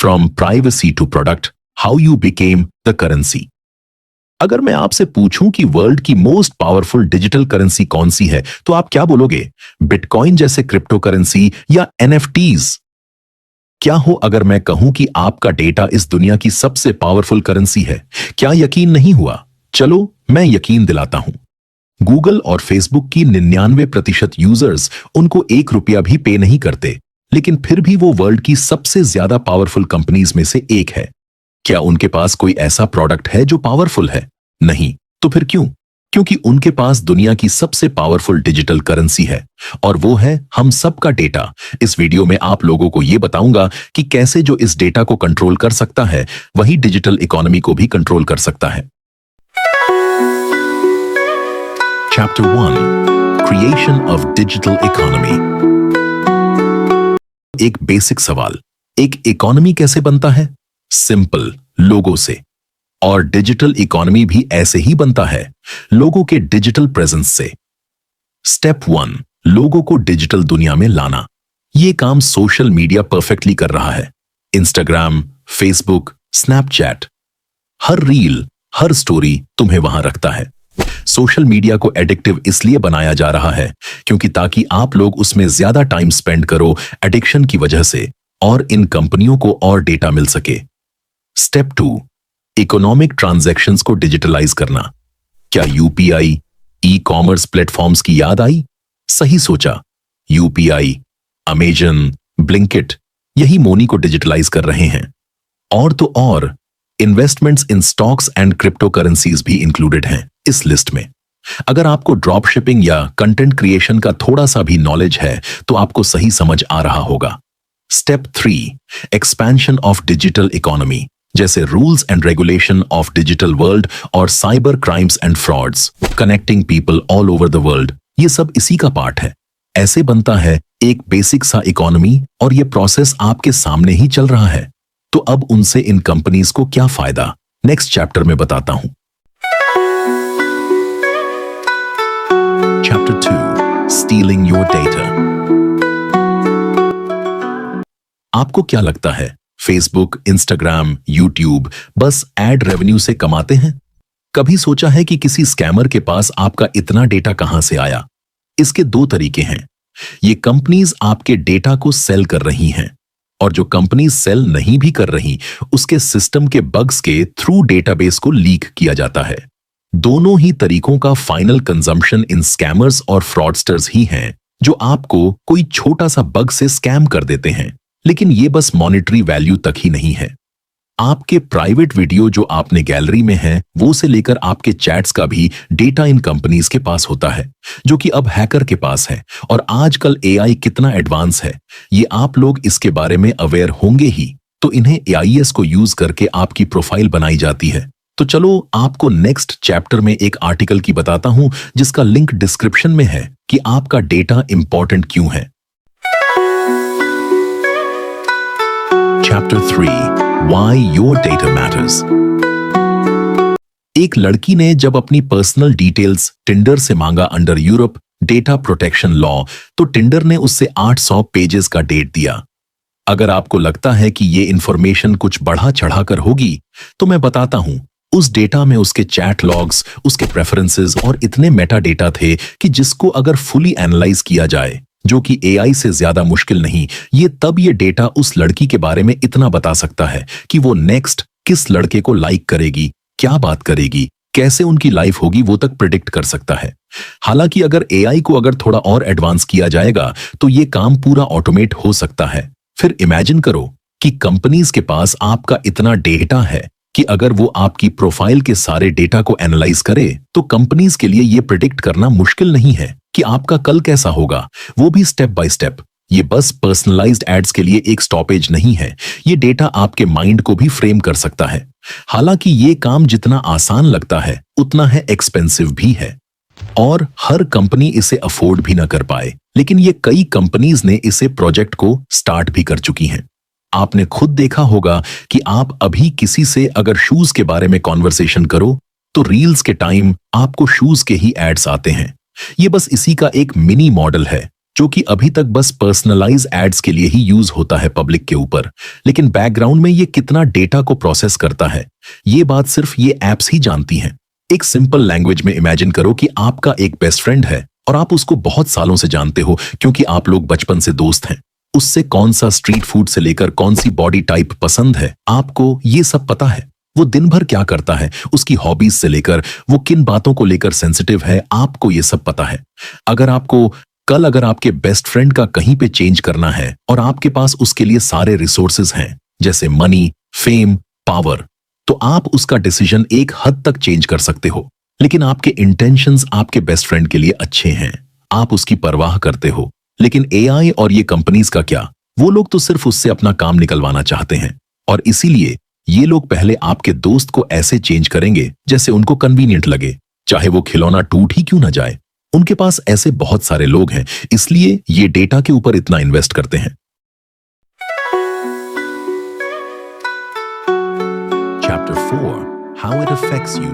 From privacy to product, how you became the currency. अगर मैं आपसे पूछूं कि वर्ल्ड की मोस्ट पावरफुल डिजिटल करेंसी कौन सी है, तो आप क्या बोलोगे? बिटकॉइन जैसे क्रिप्टो करेंसी या एनएफटीज? क्या हो अगर मैं कहूं कि आपका डेटा इस दुनिया की सबसे पावरफुल करेंसी है? क्या यकीन नहीं हुआ? चलो मैं यकीन दिलाता हूं। गूगल और फेसबुक की 99% यूजर्स उनको 1 रुपया भी पे नहीं करते, लेकिन फिर भी वो वर्ल्ड की सबसे ज्यादा पावरफुल कंपनीज में से एक है। क्या उनके पास कोई ऐसा प्रोडक्ट है जो पावरफुल है? नहीं। तो फिर क्यों? क्योंकि उनके पास दुनिया की सबसे पावरफुल डिजिटल करेंसी है, और वो है हम सबका डेटा। इस वीडियो में आप लोगों को ये बताऊंगा कि कैसे जो इस डेटा को कंट्रोल कर सकता है, वही डिजिटल इकोनॉमी को भी कंट्रोल कर सकता है। Chapter 1 Creation of Digital Economy। एक बेसिक सवाल, एक इकोनॉमी कैसे बनता है? सिंपल, लोगों से। और डिजिटल इकोनॉमी भी ऐसे ही बनता है, लोगों के डिजिटल प्रेजेंस से। स्टेप 1, लोगों को डिजिटल दुनिया में लाना। यह काम सोशल मीडिया परफेक्टली कर रहा है। इंस्टाग्राम, फेसबुक, स्नैपचैट, हर रील, हर स्टोरी तुम्हें वहां रखता है। सोशल मीडिया को एडिक्टिव इसलिए बनाया जा रहा है क्योंकि ताकि आप लोग उसमें ज्यादा टाइम स्पेंड करो एडिक्शन की वजह से, और इन कंपनियों को और डेटा मिल सके। स्टेप 2, इकोनॉमिक ट्रांजैक्शंस को डिजिटलाइज करना। क्या यूपीआई, ई कॉमर्स प्लेटफॉर्म्स की याद आई? सही सोचा। यूपीआई, अमेजन, ब्लिंकिट, यही मोनी को डिजिटलाइज कर रहे हैं। और तो और investments in stocks and crypto currencies भी इंक्लूडेड हैं इस लिस्ट में। अगर आपको ड्रॉप शिपिंग या कंटेंट क्रिएशन का थोड़ा सा भी नॉलेज है तो आपको सही समझ आ रहा होगा। Step 3, expansion of digital economy, जैसे rules and regulation of digital world और cyber crimes and frauds, connecting people all over the world, ये सब इसी का पार्ट है। ऐसे बनता है एक बेसिक सा इकोनॉमी, और ये प्रोसेस आपके सामने ही चल रहा है। तो अब उनसे इन कंपनीज को क्या फायदा, नेक्स्ट चैप्टर में बताता हूं। Chapter 2 stealing your data. आपको क्या लगता है फेसबुक, इंस्टाग्राम, यूट्यूब बस एड रेवेन्यू से कमाते हैं? कभी सोचा है कि किसी स्कैमर के पास आपका इतना डेटा कहां से आया? इसके 2 तरीके हैं। ये कंपनीज आपके डेटा को सेल कर रही हैं, और जो कंपनीज सेल नहीं भी कर रही, उसके सिस्टम के बग्स के थ्रू डेटाबेस को लीक किया जाता है। दोनों ही तरीकों का फाइनल कंजम्पशन इन स्कैमर्स और फ्रॉडस्टर्स ही हैं, जो आपको कोई छोटा सा बग से स्कैम कर देते हैं। लेकिन ये बस मॉनेटरी वैल्यू तक ही नहीं है। आपके प्राइवेट वीडियो जो आपने गैलरी में है, वो से लेकर आपके चैट्स का भी डेटा इन कंपनीज के पास होता है, जो कि अब हैकर के पास है। और आजकल एआई कितना एडवांस है, ये आप लोग इसके बारे में अवेयर होंगे ही। तो इन्हें एआईएस को यूज करके आपकी प्रोफाइल बनाई जाती है। तो चलो आपको नेक्स्ट चैप्टर में एक आर्टिकल की बताता हूं, जिसका लिंक डिस्क्रिप्शन में है, कि आपका डेटा इंपॉर्टेंट क्यों है। Chapter 3 Why Your Data Matters। एक लड़की ने जब अपनी पर्सनल डिटेल्स टिंडर से मांगा under Europe data protection law, तो टिंडर ने उससे 800 पेजेस का डेट दिया। अगर आपको लगता है कि ये इंफॉर्मेशन कुछ बढ़ा चढ़ाकर होगी, तो मैं बताता हूं, उस डेटा में उसके चैट लॉग्स, उसके प्रेफरेंसेस और इतने मेटा डेटा थे कि जिसको अगर फुली एनालाइज किया जाए, जो कि एआई से ज्यादा मुश्किल नहीं, तब ये डेटा उस लड़की के बारे में इतना बता सकता है कि वो नेक्स्ट किस लड़के को लाइक करेगी, क्या बात करेगी, कैसे उनकी लाइफ होगी, वो तक प्रिडिक्ट कर सकता है। हालांकि अगर एआई को अगर थोड़ा और एडवांस किया जाएगा तो ये काम पूरा ऑटोमेट हो सकता है। फिर इमेजिन करो कि कंपनीज के पास आपका इतना डेटा है कि अगर वो आपकी प्रोफाइल के सारे डेटा को एनालाइज करे, तो कंपनीज के लिए ये प्रिडिक्ट करना मुश्किल नहीं है कि आपका कल कैसा होगा, वो भी स्टेप बाय स्टेप। ये बस पर्सनलाइज्ड एड्स के लिए एक स्टॉपेज नहीं है, ये डेटा आपके माइंड को भी फ्रेम कर सकता है। हालांकि ये काम जितना आसान लगता है, उतना है एक्सपेंसिव भी है, और हर कंपनी इसे अफोर्ड भी ना कर पाए। लेकिन ये कई कंपनीज ने इसे प्रोजेक्ट को स्टार्ट भी कर चुकी हैं। आपने खुद देखा होगा कि आप अभी किसी से अगर शूज के बारे में कॉन्वर्सेशन करो, तो रील्स के टाइम आपको शूज के ही एड्स आते हैं। ये बस इसी का एक मिनी मॉडल है। जो कि अभी तक बस पर्सनलाइज एड्स के लिए ही यूज होता है पब्लिक के ऊपर, लेकिन बैकग्राउंड में ये कितना डेटा को प्रोसेस करता है, ये बात सिर्फ ये एप्स ही जानती हैं। एक सिंपल लैंग्वेज में इमेजिन करो कि आपका एक बेस्ट फ्रेंड है और आप उसको बहुत सालों से जानते हो क्योंकि आप लोग बचपन से दोस्त हैं। उससे कौन सा स्ट्रीट फूड से लेकर कौन सी बॉडी टाइप पसंद है, आपको ये सब पता है। वो दिन भर क्या करता है, उसकी हॉबीज से लेकर वो किन बातों को लेकर सेंसिटिव है, आपको ये सब पता है। अगर आपके बेस्ट फ्रेंड का कहीं पे चेंज करना है और आपके पास उसके लिए सारे रिसोर्सेज हैं, जैसे मनी, फेम, पावर, तो आप उसका डिसीजन एक हद तक चेंज कर सकते हो। लेकिन आपके इंटेंशंस आपके बेस्ट फ्रेंड के लिए अच्छे हैं, आप उसकी परवाह करते हो। लेकिन एआई और ये कंपनीज का क्या, वो लोग तो सिर्फ उससे अपना काम निकलवाना चाहते हैं, और इसीलिए ये लोग पहले आपके दोस्त को ऐसे चेंज करेंगे जैसे उनको कन्वीनियंट लगे, चाहे वो खिलौना टूट ही क्यों ना जाए। उनके पास ऐसे बहुत सारे लोग हैं, इसलिए ये डेटा के ऊपर इतना इन्वेस्ट करते हैं। Chapter 4 How it affects you।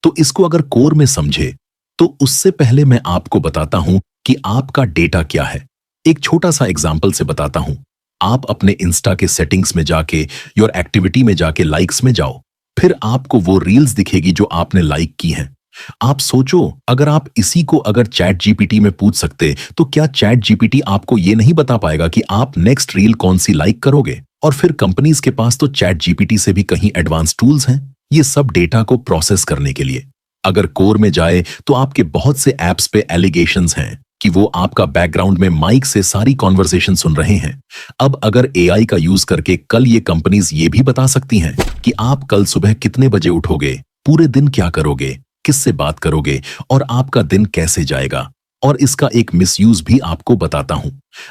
तो इसको अगर कोर में समझे तो उससे पहले मैं आपको बताता हूं कि आपका डेटा क्या है। एक छोटा सा एग्जांपल से बताता हूं। आप अपने इंस्टा के सेटिंग्स में जाके, योर एक्टिविटी में जाके लाइक्स में जाओ, फिर आपको वो रील्स दिखेगी जो आपने लाइक की हैं। आप सोचो, अगर आप इसी को अगर चैट जीपीटी में पूछ सकते तो क्या चैट जीपीटी आपको ये नहीं बता पाएगा कि आप नेक्स्ट रील कौन सी लाइक करोगे? और फिर कंपनीज के पास तो चैट जीपीटी से भी कहीं एडवांस टूल्स हैं ये सब डेटा को प्रोसेस करने के लिए। अगर कोर में जाए तो आपके बहुत से एप्स पे एलिगेशंस हैं कि वो आपका बैकग्राउंड में माइक से सारी कॉन्वर्सेशन सुन रहे हैं। अब अगर एआई का यूज करके कल ये कंपनीज ये भी बता सकती हैं कि आप कल सुबह कितने बजे उठोगे, पूरे दिन क्या करोगे, किससे बात करोगे और आपका दिन कैसे जाएगा। और इसका एक मिसयूज भी आपको बताता हूं।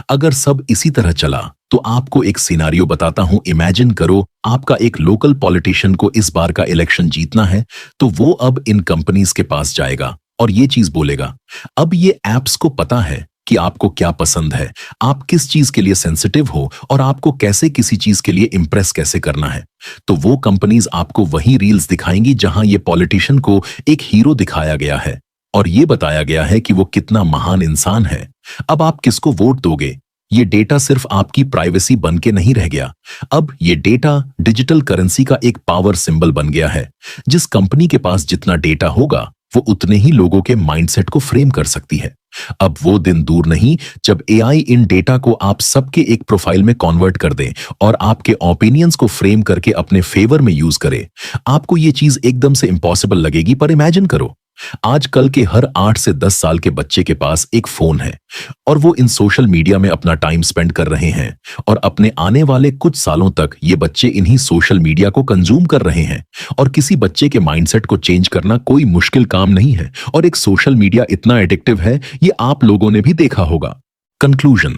अगर सब इसी तरह चला तो आपको एक सिनारियो बताता हूं। इमेजिन करो, आपका एक लोकल पॉलिटिशियन को इस बार का इलेक्शन जीतना है, तो वो अब इन कंपनीज के पास जाएगा और ये चीज बोलेगा। अब ये एप्स को पता है कि आपको क्या पसंद है, आप किस चीज के लिए सेंसिटिव हो और आपको कैसे किसी चीज के लिए इंप्रेस कैसे करना है। तो वो कंपनीज आपको वही रील्स दिखाएंगी जहां ये पॉलिटिशियन को एक हीरो दिखाया गया है और ये बताया गया है कि वो कितना महान इंसान है। अब आप किसको वोट दोगे? ये डेटा सिर्फ आपकी प्राइवेसी बन के नहीं रह गया, अब ये डेटा डिजिटल करेंसी का एक पावर सिंबल बन गया है। जिस कंपनी के पास जितना डेटा होगा वो उतने ही लोगों के माइंडसेट को फ्रेम कर सकती है। अब वो दिन दूर नहीं जब एआई इन डेटा को आप सबके एक प्रोफाइल में कन्वर्ट कर दे और आपके ओपिनियंस को फ्रेम करके अपने फेवर में यूज करे। आपको ये चीज एकदम से इम्पॉसिबल लगेगी, पर इमेजिन करो, आजकल के हर 8 से 10 साल के बच्चे के पास एक फोन है और वो इन सोशल मीडिया में अपना टाइम स्पेंड कर रहे हैं और अपने आने वाले कुछ सालों तक ये बच्चे इन्हीं सोशल मीडिया को कंज्यूम कर रहे हैं। और किसी बच्चे के माइंडसेट को चेंज करना कोई मुश्किल काम नहीं है और एक सोशल मीडिया इतना एडिक्टिव है, ये आप लोगों ने भी देखा होगा। कंक्लूजन,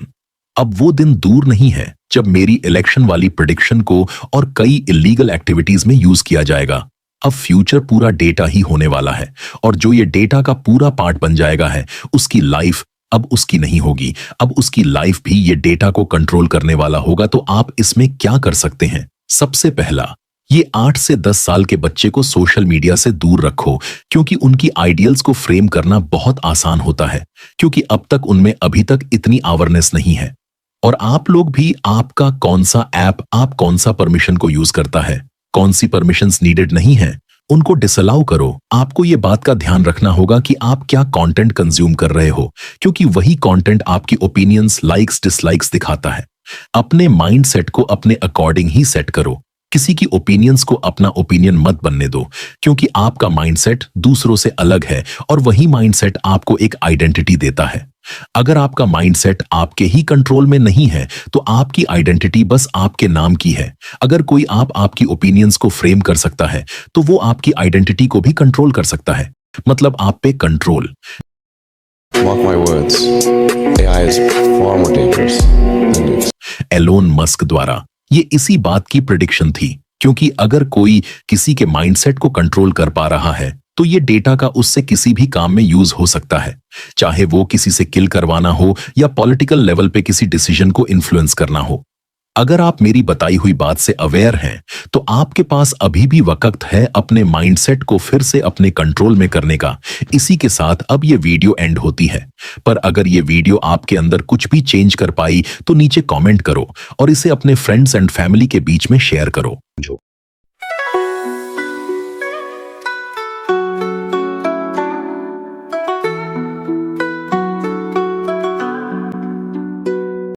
अब वो दिन दूर नहीं है जब मेरी इलेक्शन वाली प्रेडिक्शन को और कई इलीगल एक्टिविटीज में यूज किया जाएगा। अब फ्यूचर पूरा डेटा ही होने वाला है और जो ये डेटा का पूरा पार्ट बन जाएगा है, उसकी लाइफ अब उसकी नहीं होगी। अब उसकी लाइफ भी ये डेटा को कंट्रोल करने वाला होगा। तो आप इसमें क्या कर सकते हैं? सबसे पहला, ये 8 से 10 साल के बच्चे को सोशल मीडिया से दूर रखो, क्योंकि उनकी आइडियल्स को फ्रेम करना बहुत आसान होता है, क्योंकि अब तक उनमें अभी तक इतनी अवेयरनेस नहीं है। और आप लोग भी, आपका कौन सा ऐप, आप कौन सा परमिशन को यूज करता है, कौन सी परमिशंस नीडेड नहीं है, उनको डिसअलाउ करो। आपको ये बात का ध्यान रखना होगा कि आप क्या कंटेंट कंज्यूम कर रहे हो, क्योंकि वही कंटेंट आपकी ओपिनियंस, लाइक्स, डिसलाइक्स दिखाता है। अपने माइंडसेट को अपने अकॉर्डिंग ही सेट करो। किसी की ओपिनियंस को अपना ओपिनियन मत बनने दो, क्योंकि आपका माइंडसेट दूसरों से अलग है और वही माइंडसेट आपको एक आइडेंटिटी देता है। अगर आपका माइंडसेट आपके ही कंट्रोल में नहीं है तो आपकी आइडेंटिटी बस आपके नाम की है। अगर कोई आपकी ओपिनियंस को फ्रेम कर सकता है तो वो आपकी आइडेंटिटी को भी कंट्रोल कर सकता है, मतलब आप पे control. Mark my words, AI is far more dangerous than you. Elon Musk द्वारा ये इसी बात की प्रेडिक्शन थी, क्योंकि अगर कोई किसी के माइंडसेट को कंट्रोल कर पा रहा है तो ये डेटा का उससे किसी भी काम में यूज हो सकता है, चाहे वो किसी से किल करवाना हो या पॉलिटिकल लेवल पे किसी डिसीजन को इन्फ्लुएंस करना हो। अगर आप मेरी बताई हुई बात से अवेयर हैं, तो आपके पास अभी भी वक्त है अपने माइंडसेट को फिर से अपने कंट्रोल में करने का। इसी के साथ अब ये वीडियो एंड होती है, पर अगर ये वीडियो आपके अंदर कुछ भी चेंज कर पाई तो नीचे कमेंट करो और इसे अपने फ्रेंड्स एंड फैमिली के बीच में शेयर करो।